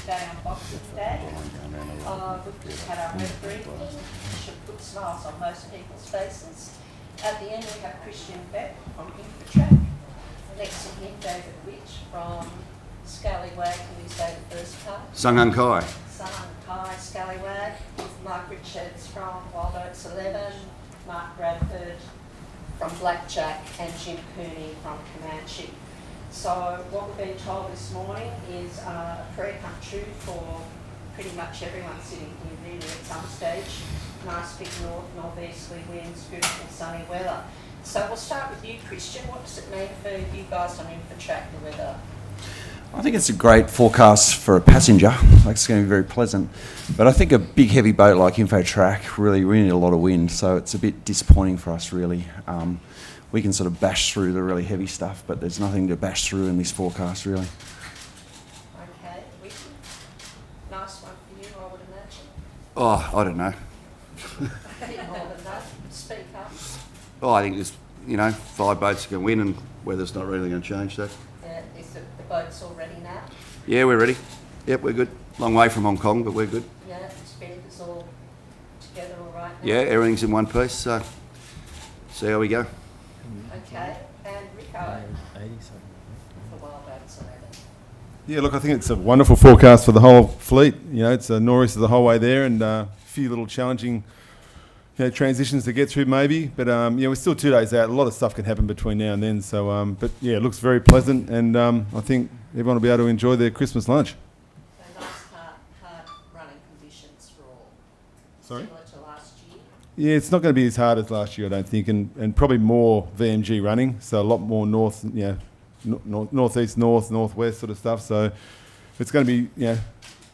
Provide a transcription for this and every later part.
today on Boxing Day. We've just had our weather briefing, which should put smiles on most people's faces. At the end we have Christian Beck from Infratrack. Next to him, David Witch from Scallywag. Can we say the first part? Sungang Kai. Sungang Kai, Scallywag. Mark Richards from Wild Oats 11. Mark Bradford from Blackjack, and Jim Cooney from Comanche. So what we've been told this morning is a prayer come true for pretty much everyone sitting here really at some stage. Nice big northeasterly winds, beautiful sunny weather. So we'll start with you, Christian. What does it mean for you guys on Infratrack, the weather? I think it's a great forecast for a passenger. Like, it's going to be very pleasant. But I think a big heavy boat like Infratrack, really, we need a lot of wind, so it's a bit disappointing for us, really. We can sort of bash through the really heavy stuff, but there's nothing to bash through in this forecast, really. Okay, Wiki. Nice one for you, I would imagine. Oh, I don't know. A bit more than that. Speak up. Oh, I think there's, 5 boats can win, and weather's not really going to change that. Is the boats all ready now? Yeah, we're ready. Yep, we're good. Long way from Hong Kong, but we're good. Yeah, it's all together all right now? Yeah, everything's in one piece, so see how we go. Okay, and Rico? For Wild Oats 11. Yeah, look, I think it's a wonderful forecast for the whole fleet. It's a nor'easter the whole way there, and a few little challenging transitions to get through maybe. But, we're still 2 days out. A lot of stuff can happen between now and then. So, but, yeah, it looks very pleasant, and I think everyone will be able to enjoy their Christmas lunch. So nice, hard running conditions for all. Sorry? Similar to last year. Yeah, it's not going to be as hard as last year, I don't think, and probably more VMG running, so a lot more north, northeast, northwest sort of stuff. So it's going to be,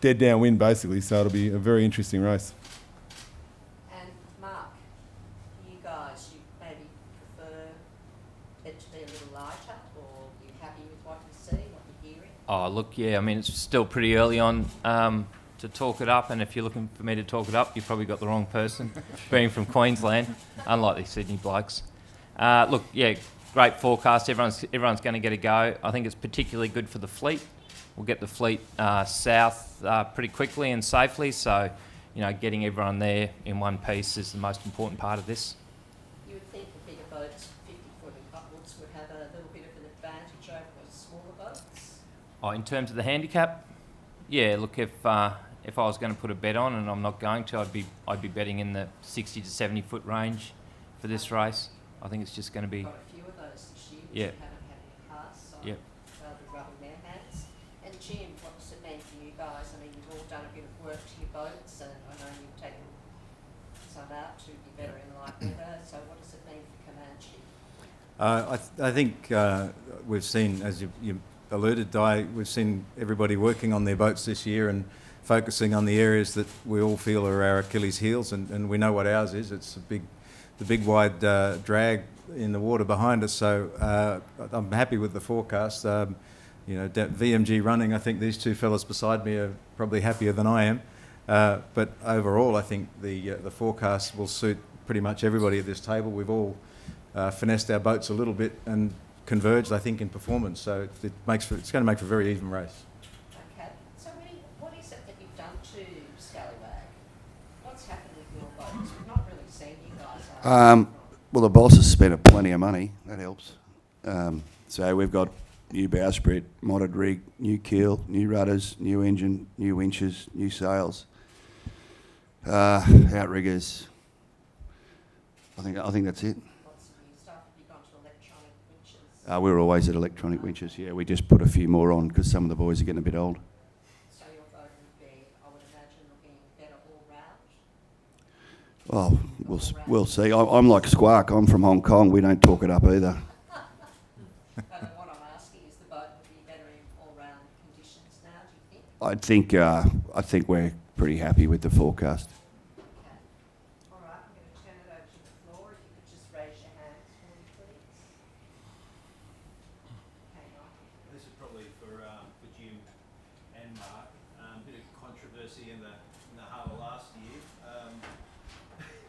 dead downwind basically. So it'll be a very interesting race. And Mark, you guys, you maybe prefer it to be a little lighter, or are you happy with what you see, what you're hearing? Oh, look, yeah, I mean, it's still pretty early on to talk it up, and if you're looking for me to talk it up, you've probably got the wrong person, being from Queensland, unlike these Sydney blokes. Look, yeah, great forecast. Everyone's going to get a go. I think it's particularly good for the fleet. We'll get the fleet south pretty quickly and safely, so, getting everyone there in one piece is the most important part of this. You would think the bigger boats, 50 foot and upwards, would have a little bit of an advantage over the smaller boats. Oh, in terms of the handicap, yeah. Look, if I was going to put a bet on, and I'm not going to, I'd be betting in the 60 to 70 foot range for this race. I think it's just going to be. Got a few of those this year, which Yeah. you haven't had in the past, so Yep. they'll be rubbing their hands. And Jim, what does it mean for you guys? I mean, you've all done a bit of work to your boats, and I know you've taken some out to be better in light weather. So what does it mean for Comanche? I think we've seen, as you alluded, Di, we've seen everybody working on their boats this year and focusing on the areas that we all feel are our Achilles heels, and we know what ours is. It's the big wide drag in the water behind us. So I'm happy with the forecast. VMG running, I think these two fellas beside me are probably happier than I am. But overall, I think the forecast will suit pretty much everybody at this table. We've all finessed our boats a little bit and converged, I think, in performance. So it's going to make for a very even race. Okay. So what is it that you've done to Scallywag? What's happened with your boats? We've not really seen you guys. Well, the boss has spent plenty of money. That helps. So we've got new bowsprit, modded rig, new keel, new rudders, new engine, new winches, new sails, outriggers. I think that's it. Lots of new stuff. Have you gone to electronic winches? We're always at electronic winches. Yeah, we just put a few more on because some of the boys are getting a bit old. So your boat would be, I would imagine, looking better all round? Oh, we'll see. I'm like Squark. I'm from Hong Kong. We don't talk it up either. But what I'm asking is the boat would be better in all-round conditions now, do you think? I think we're pretty happy with the forecast. Okay. All right, I'm going to turn it over to the floor. If you could just raise your hands for me, please. Okay, Michael. This is probably for Jim and Mark. Bit of controversy in the harbour last year.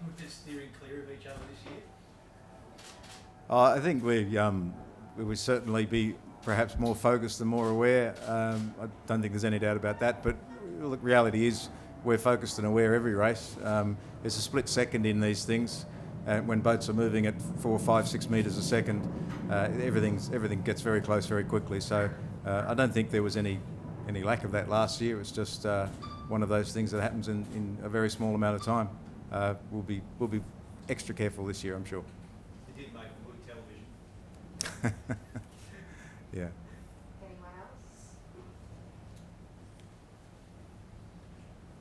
We're just steering clear of each other this year. I think we would certainly be perhaps more focused and more aware. I don't think there's any doubt about that. But look, reality is we're focused and aware every race. It's a split second in these things. When boats are moving at 4, 5, 6 metres a second, everything gets very close very quickly. So I don't think there was any lack of that last year. It's just one of those things that happens in a very small amount of time. We'll be extra careful this year, I'm sure. It did make good television. Yeah. Anyone else?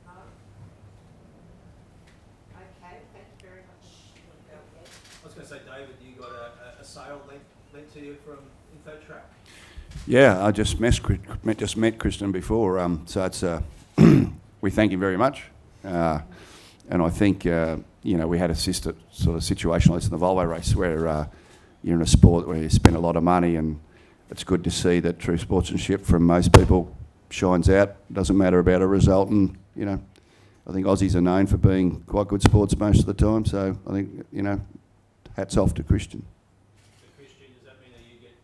No? Okay, thank you very much. Go ahead. I was going to say, David, you got a sale lent to you from InfoTrack. Yeah, I just met Kristen before, so it's we thank him very much, and I think we had a sister sort of situation like this in the Volvo race where you're in a sport where you spend a lot of money, and it's good to see that true sportsmanship from most people shines out. Doesn't matter about a result, and I think Aussies are known for being quite good sports most of the time. So I think hats off to Christian. Christian, does that mean that you get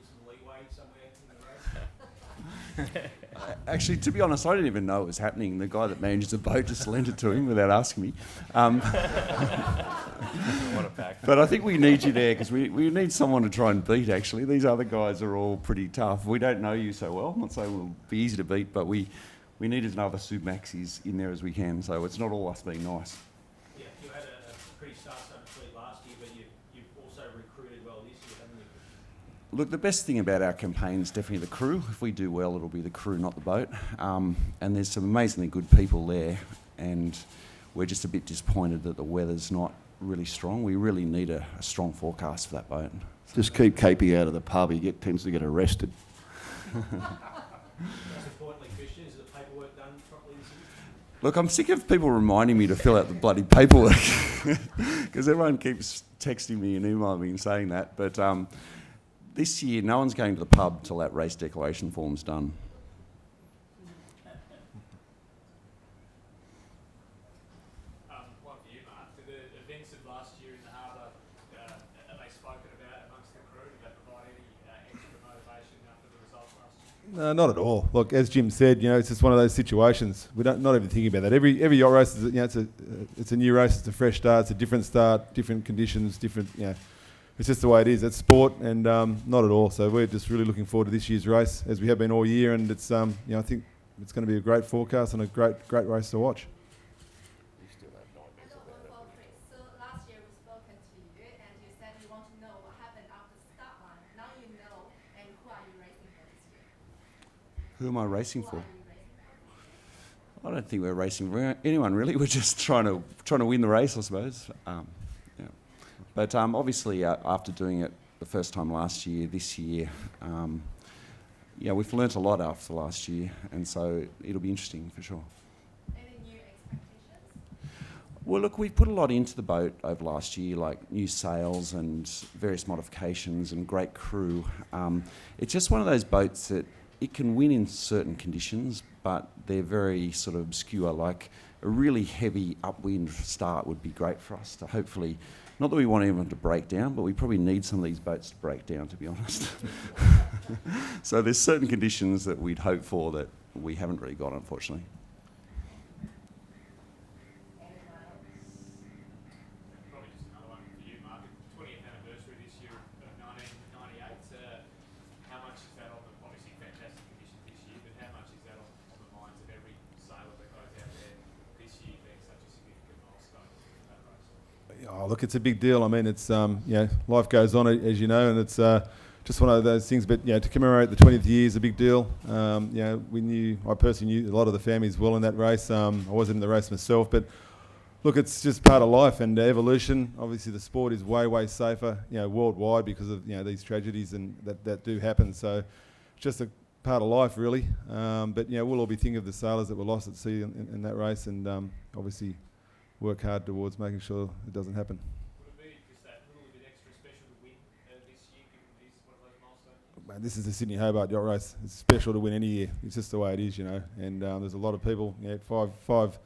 some leeway somewhere in the race? Actually, to be honest, I didn't even know it was happening. The guy that manages the boat just lent it to him without asking me. What a pack. But I think we need you there because we need someone to try and beat, actually. These other guys are all pretty tough. We don't know you so well. I'm not saying we'll be easy to beat, but we need as another sub maxis in there as we can. So it's not all us being nice. Yeah, you had a pretty star-studded fleet last year, but you've also recruited well this year, haven't you? Look, the best thing about our campaign is definitely the crew. If we do well, it'll be the crew, not the boat. And there's some amazingly good people there, and we're just a bit disappointed that the weather's not really strong. We really need a strong forecast for that boat. Just keep Capey out of the pub. He tends to get arrested. Most importantly, Christian, is the paperwork done properly this year? Look, I'm sick of people reminding me to fill out the bloody paperwork because everyone keeps texting me and emailing me and saying that. But this year, no one's going to the pub till that race declaration form's done. One for you, Mark. Do the events of last year in the harbour, are they spoken about amongst the crew? Did they provide any extra motivation after the results last year? No, not at all. Look, as Jim said, it's just one of those situations. We're not even thinking about that. Every yacht race is, it's a new race. It's a fresh start. It's a different start, different conditions, different. It's just the way it is. It's sport, and not at all. So we're just really looking forward to this year's race, as we have been all year. And it's, I think it's going to be a great forecast and a great race to watch. So last year we spoken to you, and you said you want to know what happened after the start line. Now you know, and who are you racing for this year? Who am I racing for? Who are you racing for? I don't think we're racing for anyone really. We're just trying to win the race, I suppose. But obviously, after doing it the first time last year, this year, we've learnt a lot after last year, and so it'll be interesting for sure. Any new expectations? Well, look, we've put a lot into the boat over last year, like new sails and various modifications and great crew. It's just one of those boats that it can win in certain conditions, but they're very sort of obscure. Like a really heavy upwind start would be great for us to hopefully, not that we want anyone to break down, but we probably need some of these boats to break down, to be honest. So there's certain conditions that we'd hope for that we haven't really got, unfortunately. Probably just another one for you, Mark. 20th anniversary this year of 1998. How much is that on the, obviously fantastic conditions this year, but how much is that on the minds of every sailor that goes out there this year being such a significant milestone in that race? Oh, look, it's a big deal. I mean, it's life goes on, as you know, and it's just one of those things. But to commemorate the 20th year is a big deal. I personally knew a lot of the families well in that race. I wasn't in the race myself, but look, it's just part of life and evolution. Obviously, the sport is way safer, worldwide because of these tragedies and that do happen. So, it's just a part of life, really. But we'll all be thinking of the sailors that were lost at sea in that race, and obviously work hard towards making sure it doesn't happen. Would it be just that little bit extra special to win this year, given this one of those milestones? Man, this is the Sydney Hobart yacht race. It's special to win any year. It's just the way it is, And there's a lot of people. Five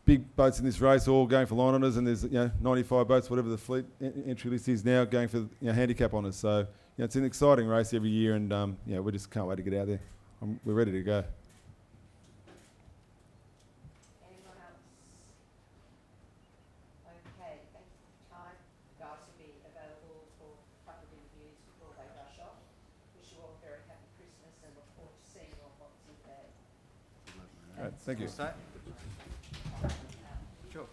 big boats in this race, all going for line honours, and there's 95 boats, whatever the fleet entry list is now, going for handicap honours. So it's an exciting race every year, and we just can't wait to get out there. We're ready to go. Anyone else? Okay, thank you for your time. You guys will be available for a couple of interviews before they rush off. Wish you all a very happy Christmas and look forward to seeing you on Boxing Day. All right, thank you. Stay. Sure.